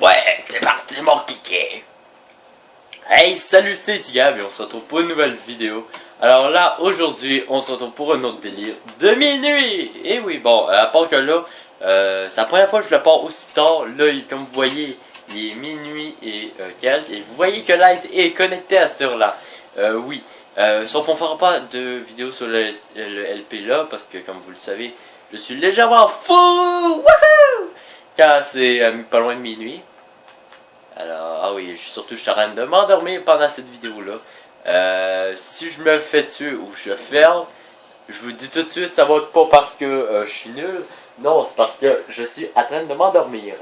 Ouais, c'est parti mon kiki. Hey, salut, c'est Tigab et on se retrouve pour une nouvelle vidéo. Alors là, aujourd'hui, on se retrouve pour un autre délire de minuit. Et oui, bon, à part que là, c'est la première fois que je le pars aussi tard. Là, comme vous voyez, il est minuit et quelques. Et vous voyez que Light est connecté à cette heure-là. Oui, sauf on fera pas de vidéo sur le LP là, parce que comme vous le savez, je suis légèrement fou. Wouhou! Quand c'est pas loin de minuit. Alors, ah oui, surtout je suis en train de m'endormir pendant cette vidéo-là. Si je me fais tuer ou je ferme, je vous dis tout de suite, ça va être pas parce que je suis nul. Non, c'est parce que je suis en train de m'endormir.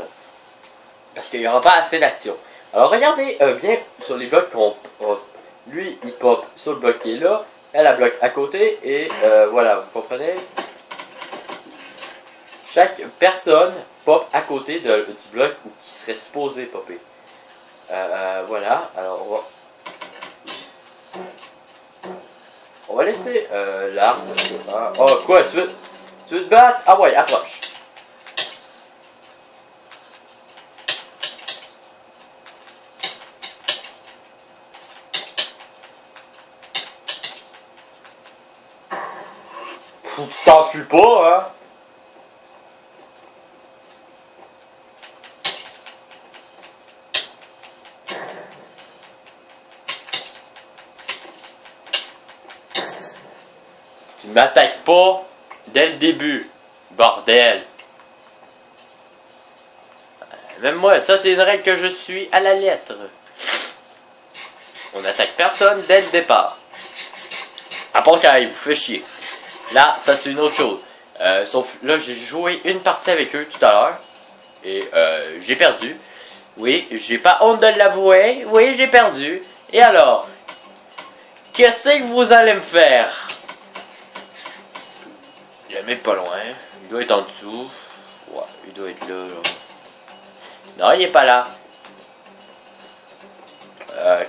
Parce qu'il n'y aura pas assez d'action. Alors regardez bien sur les blocs qu'on... lui, il pop sur le bloc qui est là. Elle a bloc à côté. Et voilà, vous comprenez? Chaque personne pop à côté du bloc où qui serait supposé popper. Voilà, alors on va laisser l'arme. Oh quoi, tu veux te battre? Ah ouais, approche. Faut que tu t'enfuis pas, hein. Tu m'attaques pas dès le début, bordel. Même moi, ça c'est une règle que je suis à la lettre. On n'attaque personne dès le départ. À part quand il vous fait chier. Là, ça c'est une autre chose. Sauf là, j'ai joué une partie avec eux tout à l'heure. Et j'ai perdu. Oui, j'ai pas honte de l'avouer. Oui, j'ai perdu. Et alors? Qu'est-ce que vous allez me faire? Il est même pas loin. Il doit être en dessous. Ouais, il doit être là. Non, il est pas là.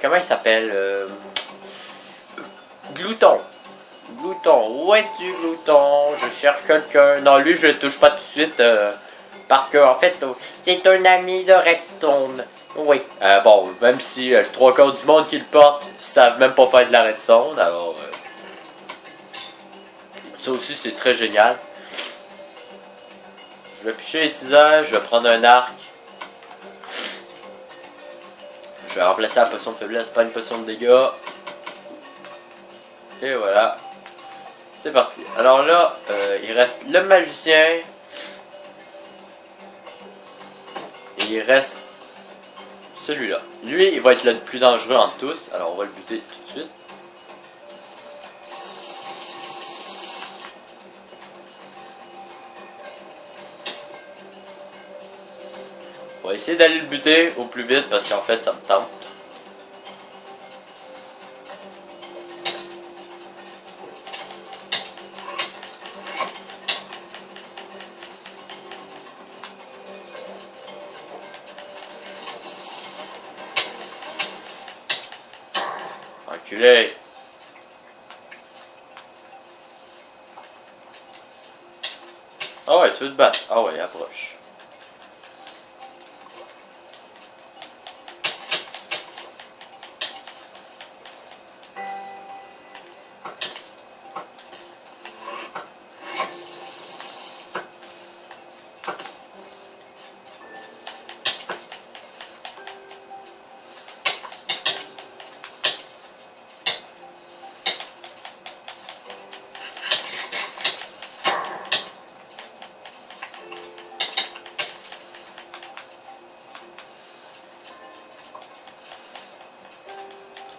Comment il s'appelle? Glouton. Glouton. Où es-tu, Glouton? Je cherche quelqu'un. Non, lui, je le touche pas tout de suite. Parce que, en fait, c'est un ami de Redstone. Oui. Bon, même si le 3/4 du monde qui le porte savent même pas faire de la Redstone. Alors, ça aussi, c'est très génial. Je vais picher les cisailles. Je vais prendre un arc. Je vais remplacer la potion de faiblesse par une potion de dégâts. Et voilà. C'est parti. Alors là, il reste le magicien. Et il reste celui-là. Lui, il va être le plus dangereux entre tous. Alors on va le buter tout de suite. On va essayer d'aller le buter au plus vite parce qu'en fait ça me tente. Enculé. Ah ouais, tu veux te battre? Ah ouais, approche.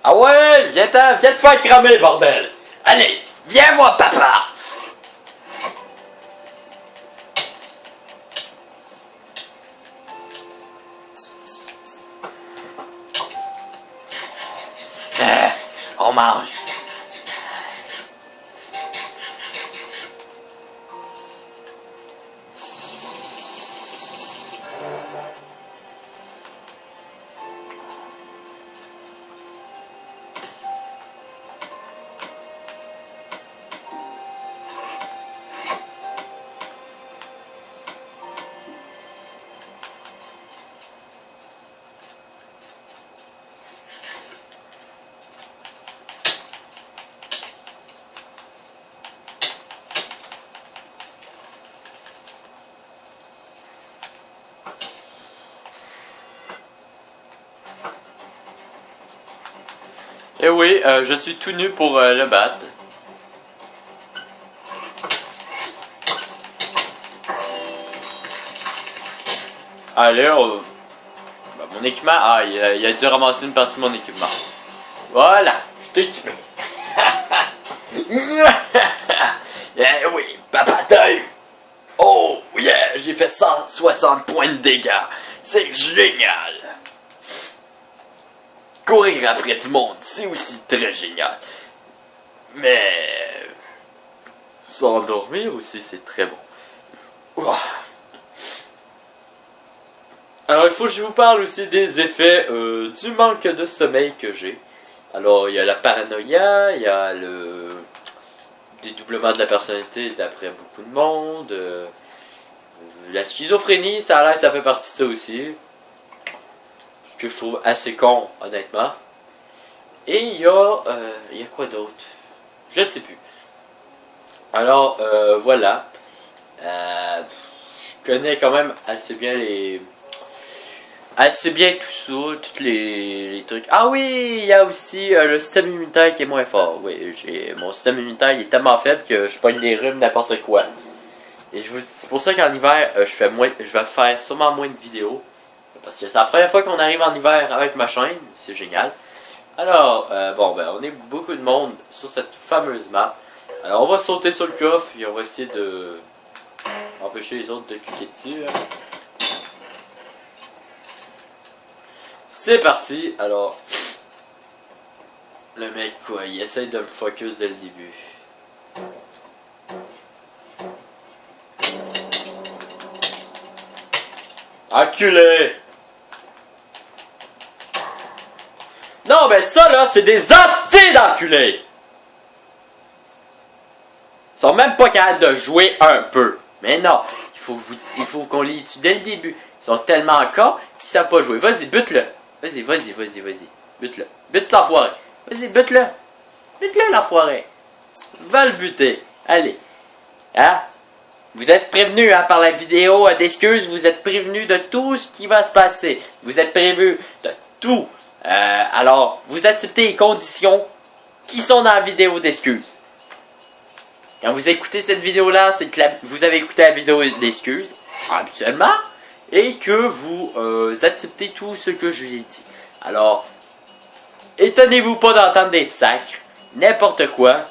Ah ouais, viens te faire cramer, bordel! Allez, viens voir papa! On mange. Et oui, je suis tout nu pour le battre. Allez, ben, mon équipement... Ah, il a dû ramasser une partie de mon équipement. Voilà, je t'ai équipé. Eh oui, papa t'as eu. Oh yeah, j'ai fait 160 points de dégâts. C'est génial. Courir après du monde, c'est aussi très génial. Mais... s'endormir aussi, c'est très bon. Ouah. Alors, il faut que je vous parle aussi des effets du manque de sommeil que j'ai. Alors, il y a la paranoïa, il y a le dédoublement de la personnalité d'après beaucoup de monde. La schizophrénie, ça a l'air que ça fait partie de ça aussi. Ce que je trouve assez con, honnêtement. Et il y a quoi d'autre? Je ne sais plus. Alors, voilà. Je connais quand même assez bien tout ça, tous les trucs. Ah oui, il y a aussi le système immunitaire qui est moins fort. Oui, mon système immunitaire il est tellement faible que je pogne des rhumes n'importe quoi. Et c'est pour ça qu'en hiver, je vais faire sûrement moins de vidéos. Parce que c'est la première fois qu'on arrive en hiver avec ma chaîne. C'est génial. Alors, bon, ben, on est beaucoup de monde sur cette fameuse map. Alors, on va sauter sur le coffre et on va essayer de empêcher les autres de cliquer dessus. Hein. C'est parti. Alors, le mec, quoi, il essaye de me focus dès le début. Enculé! Non, mais ça, là, c'est des hosties d'enculés! Ils sont même pas capables de jouer un peu. Mais non, il faut qu'on les tue dès le début. Ils sont tellement cons qu'ils savent pas jouer. Vas-y, bute-le. Vas-y. Bute-le. Bute l'enfoiré. Vas-y, bute-le. Bute-le, l'enfoiré. Va le buter. Allez. Hein? Vous êtes prévenus hein, par la vidéo d'excuses, vous êtes prévenus de tout ce qui va se passer. Vous êtes prévenus de tout. Alors, vous acceptez les conditions qui sont dans la vidéo d'excuses. Quand vous écoutez cette vidéo-là, c'est que vous avez écouté la vidéo d'excuses, habituellement, et que vous acceptez tout ce que je vous ai dit. Alors, étonnez-vous pas d'entendre des sacs, n'importe quoi.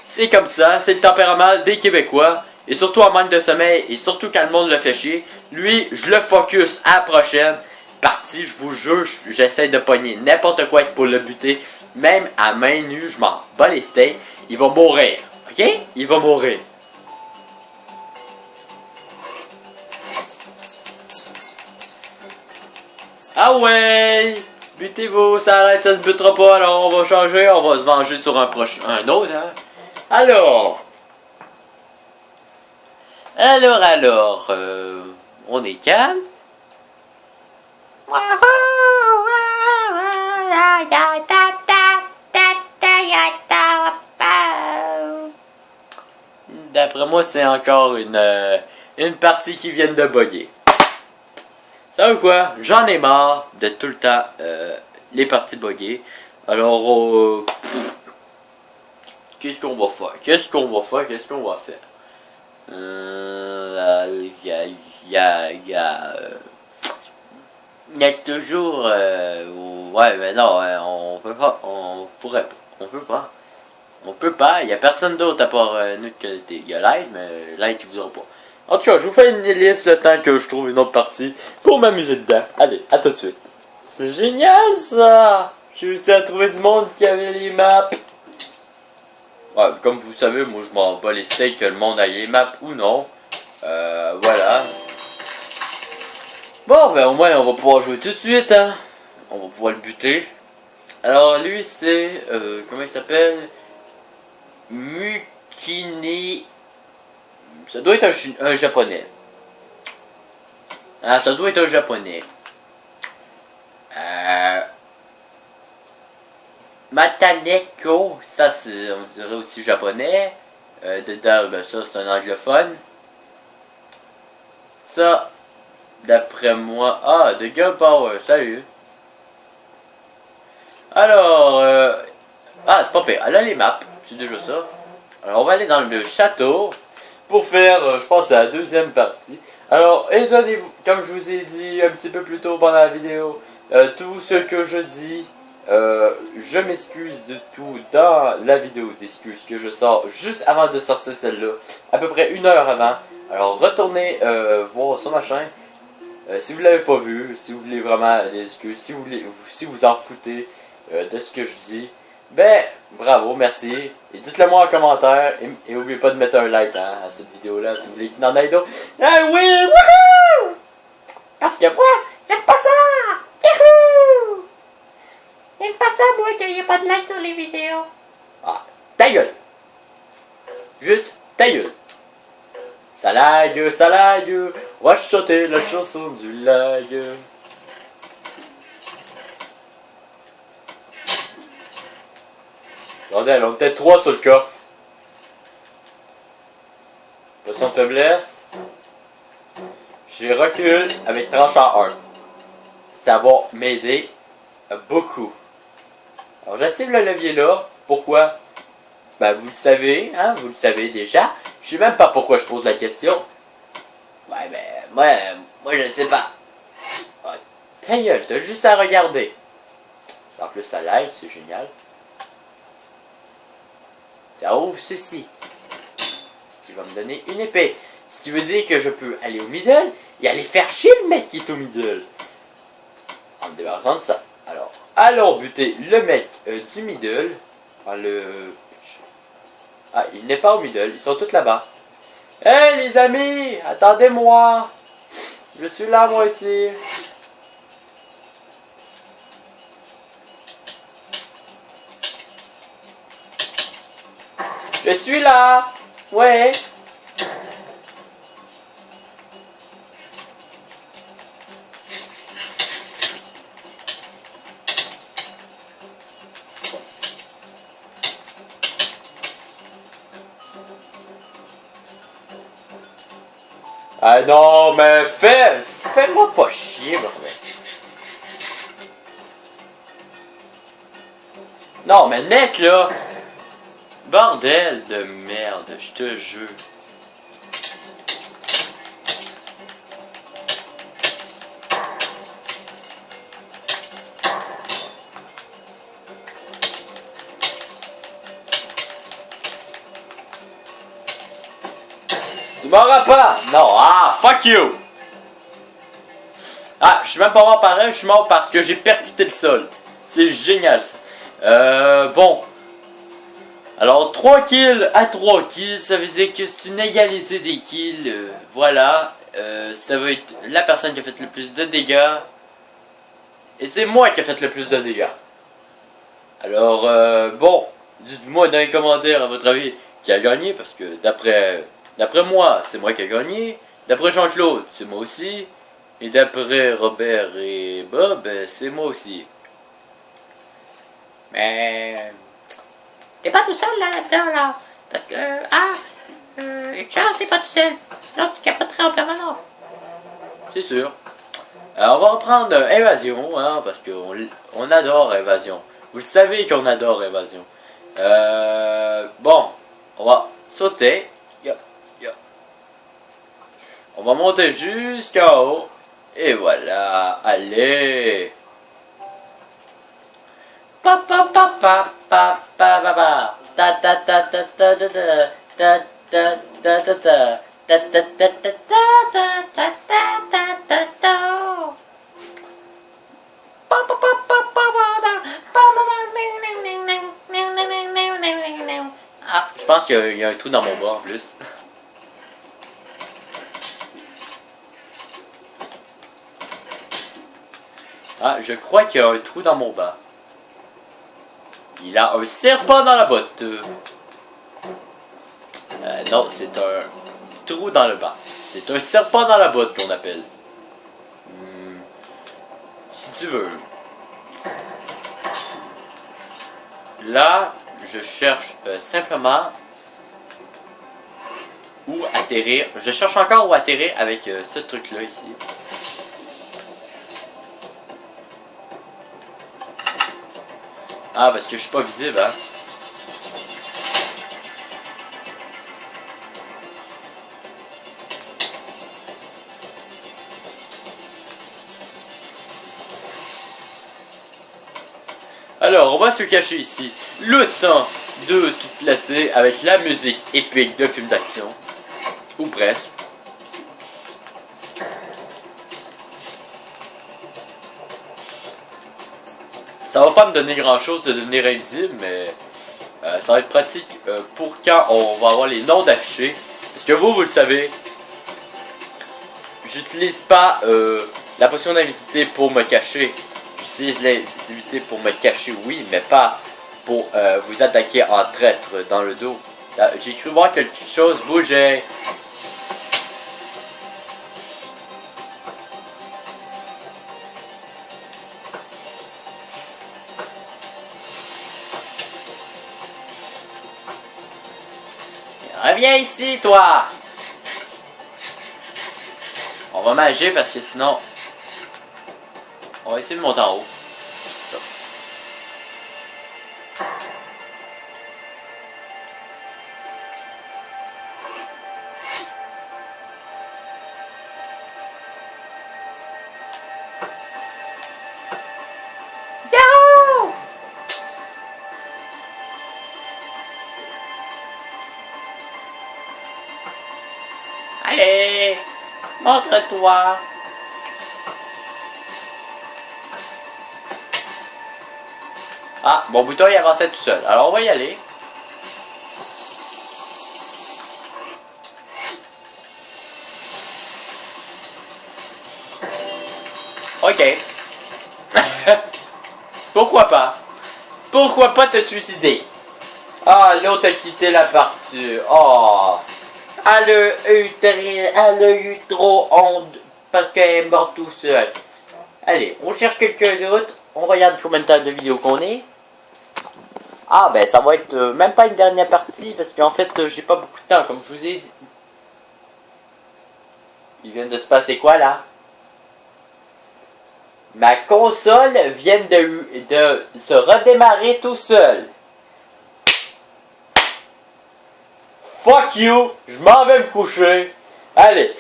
C'est comme ça, c'est le tempérament des Québécois. Et surtout en manque de sommeil, et surtout quand le monde le fait chier. Lui, je le focus à la prochaine partie, je vous jure, j'essaie de pogner n'importe quoi pour le buter. Même à main nue, je m'en bats les steaks. Il va mourir, ok? Il va mourir. Ah ouais! Butez-vous, ça arrête, ça se butera pas, alors on va changer, on va se venger sur un autre, hein? Alors... Alors, on est calme. D'après moi, c'est encore une partie qui vient de bugger. Ça ou quoi? J'en ai marre de tout le temps les parties buggées. Alors, qu'est-ce qu'on va faire? Qu'est-ce qu'on va faire? Il y a toujours ouais mais non on peut pas on peut pas il y a personne d'autre à part nous que il y a Light mais Light il voudra pas. En tout cas je vous fais une ellipse le temps que je trouve une autre partie pour m'amuser dedans. Allez à tout de suite. C'est génial ça. J'ai réussi à trouver du monde qui avait les maps. Ouais, comme vous savez, moi je m'en bats les steaks que le monde aille les maps ou non. Voilà. Bon, ben au moins on va pouvoir jouer tout de suite, hein. On va pouvoir le buter. Alors lui c'est, comment il s'appelle? Mukini. Ça doit être un japonais. Ah, ça doit être un japonais. Mataneko, ça c'est, on dirait aussi japonais. Dedans, ben ça c'est un anglophone. Ça, d'après moi... Ah, The Girl Power, salut. Alors, pas pire. Elle a les maps, c'est déjà ça. Alors on va aller dans le château pour faire, je pense, la deuxième partie. Alors, étonnez-vous, comme je vous ai dit un petit peu plus tôt pendant la vidéo, tout ce que je dis, je m'excuse de tout dans la vidéo d'excuses que je sors juste avant de sortir celle-là, à peu près 1 heure avant. Alors retournez voir sur ma chaîne, si vous ne l'avez pas vu, si vous voulez vraiment des excuses, si vous en foutez de ce que je dis, ben bravo, merci, et dites-le moi en commentaire, et n'oubliez pas de mettre un like hein, à cette vidéo-là si vous voulez qu'il en ait d'autres. Ah oui, wouhou! Parce que moi, j'aime pas ça! Youhou! J'aime pas ça, moi, qu'il n'y ait pas de like sur les vidéos. Ah, ta gueule! Juste ta gueule! Ça lag, on va chanter la chanson du lag. Regardez, on a peut-être 3 sur le coffre. Potion de faiblesse. J'ai recul avec tranchant 1. Ça va m'aider beaucoup. Alors j'active le levier là. Pourquoi? Ben vous le savez, hein, vous le savez déjà. Je sais même pas pourquoi je pose la question. Ouais ben, moi je ne sais pas. Ouais. Ta gueule, t'as juste à regarder. En plus ça like, c'est génial. Ça ouvre ceci. Ce qui va me donner une épée. Ce qui veut dire que je peux aller au middle et aller faire chier le mec qui est au middle. En me débarrassant de ça. Alors, allons buter le mec du middle. Ah, il n'est pas au middle, ils sont tous là-bas. Hey les amis, attendez-moi. Je suis là moi aussi. Je suis là. Ouais. Ah non, mais fais-moi pas chier, bordel. Non, mais net, là. Bordel de merde, je te jure. Tu m'auras pas! Non, ah, fuck you! Ah, je suis même pas mort pareil, je suis mort parce que j'ai percuté le sol. C'est génial ça. Bon. Alors 3 kills à 3 kills, ça veut dire que c'est une égalité des kills. Voilà. Ça va être la personne qui a fait le plus de dégâts. Et c'est moi qui ai fait le plus de dégâts. Alors, bon. Dites-moi dans les commentaires à votre avis qui a gagné. Parce que d'après moi, c'est moi qui ai gagné. D'après Jean-Claude, c'est moi aussi. Et d'après Robert et Bob, c'est moi aussi. Mais... t'es pas tout seul là-dedans, là. Parce que, Charles, c'est pas tout seul. Non, tu capoterais en permanence. C'est sûr. Alors, on va reprendre Évasion, hein, parce qu'on adore Évasion. Vous le savez qu'on adore Évasion. Bon, on va sauter. On va monter jusqu'en haut. Et voilà, allez. Ah, je pense qu'il y a un trou dans mon bras en plus. Ah, je crois qu'il y a un trou dans mon bas. Il a un serpent dans la botte. Non, c'est un trou dans le bas. C'est un serpent dans la botte qu'on appelle. Si tu veux. Là, je cherche simplement où atterrir. Je cherche encore où atterrir avec ce truc-là ici. Ah, parce que je suis pas visible, hein. Alors, on va se cacher ici le temps de tout placer avec la musique épique de film d'action. Ou presque. Ça va pas me donner grand chose de devenir invisible, mais ça va être pratique pour quand on va avoir les noms d'affichés. Parce que vous le savez, j'utilise pas la potion d'invisibilité pour me cacher. J'utilise l'invisibilité pour me cacher, oui, mais pas pour vous attaquer en traître dans le dos. J'ai cru voir quelque chose bouger. Reviens ici, toi! On va manger parce que sinon... On va essayer de monter en haut. Yahoo! Allez! Montre-toi! Ah, mon bouton il avançait tout seul. Alors on va y aller. Ok. Pourquoi pas? Pourquoi pas te suicider? Ah, l'autre a quitté la partie. Oh. Elle a eu trop honte parce qu'elle est morte tout seul. Allez, on cherche quelqu'un d'autre. On regarde combien de temps de vidéo qu'on est. Ah ben ça va être même pas une dernière partie parce qu'en fait j'ai pas beaucoup de temps comme je vous ai dit. Il vient de se passer quoi là? Ma console vient de se redémarrer tout seul. Fuck you! Je m'en vais me coucher. Allez,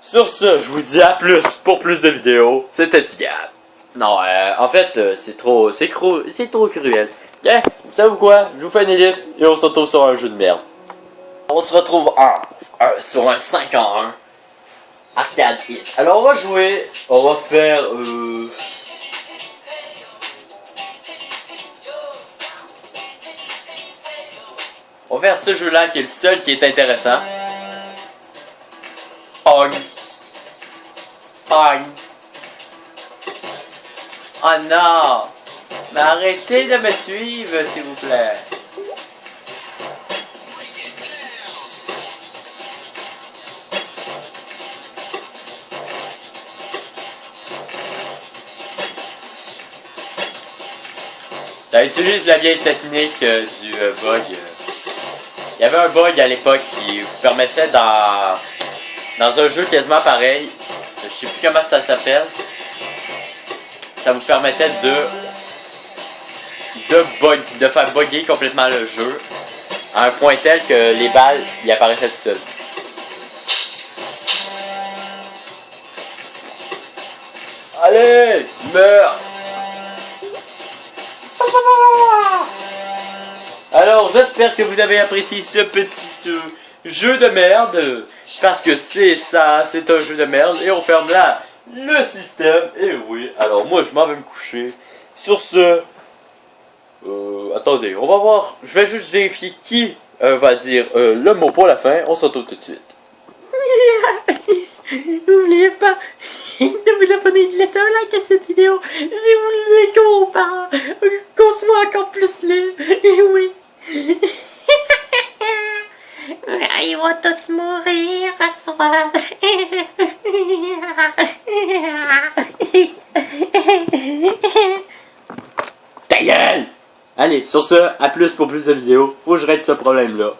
sur ce, je vous dis à plus pour plus de vidéos. C'était Tigab. Non, en fait, c'est trop cruel. Yeah, vous savez quoi? Je vous fais une ellipse et on se retrouve sur un jeu de merde. On se retrouve sur un 5 en 1. Arcade hit. Alors on va jouer, on va faire... On va faire ce jeu-là qui est le seul qui est intéressant. Pong. Pong. Oh non! Mais arrêtez de me suivre, s'il vous plaît. Ça utilise la vieille technique du bug. Il y avait un bug à l'époque qui vous permettait dans un jeu quasiment pareil. Je sais plus comment ça s'appelle. Ça vous permettait de faire bugger complètement le jeu à un point tel que les balles y apparaissaient tout seules. Allez, meurs! Alors j'espère que vous avez apprécié ce petit jeu de merde, parce que c'est ça, c'est un jeu de merde, et on ferme là le système, et oui, alors moi je m'en vais me coucher. Sur ce, attendez, on va voir, je vais juste vérifier qui va dire le mot pour la fin, on se retrouve tout de suite. N'oubliez pas de vous abonner et de laisser un like à cette vidéo si vous voulez qu'on soit encore plus laid, et oui. Ils vont tous mourir à soir. Ta gueule! Allez, sur ce, à plus pour plus de vidéos. Faut que je règle ce problème-là.